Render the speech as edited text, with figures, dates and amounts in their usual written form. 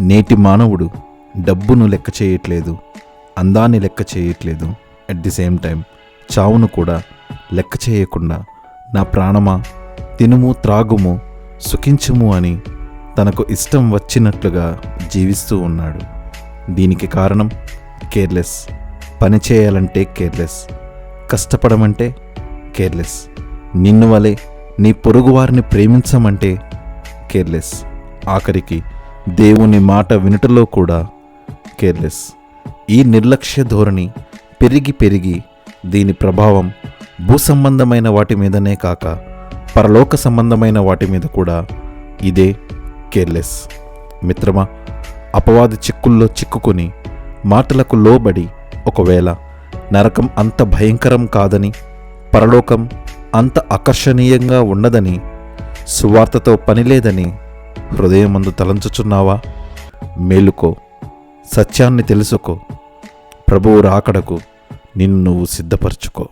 నేటి మానవుడు డబ్బును లెక్క చేయట్లేదు, అందాన్ని లెక్క చేయట్లేదు. అట్ ది సేమ్ టైం చావును కూడా లెక్క చేయకుండా నా ప్రాణమా తినుము త్రాగుము సుఖించుము అని తనకు ఇష్టం వచ్చినట్లుగా జీవిస్తూ ఉన్నాడు. దీనికి కారణం కేర్లెస్. పని చేయాలంటే కేర్లెస్, కష్టపడమంటే కేర్లెస్, నిన్ను వలె నీ పొరుగువారిని ప్రేమించమంటే కేర్లెస్, ఆఖరికి దేవుని మాట వినుటలో కూడా కేర్లెస్. ఈ నిర్లక్ష్య ధోరణి పెరిగి దీని ప్రభావం భూసంబంధమైన వాటి మీదనే కాక పరలోక సంబంధమైన వాటి మీద కూడా ఇదే కేర్లెస్. మిత్రమా, అపవాది చిక్కుల్లో చిక్కుకొని మాటలకు లోబడి ఒకవేళ నరకం అంత భయంకరం కాదని, పరలోకం అంత ఆకర్షణీయంగా ఉండదని, సువార్తతో పనిలేదని హృదయమందు తలంచుచున్నావా? మేలుకో, సత్యాన్ని తెలుసుకో. ప్రభువు రాకడకు నిన్ను నువ్వు సిద్ధపరచుకో.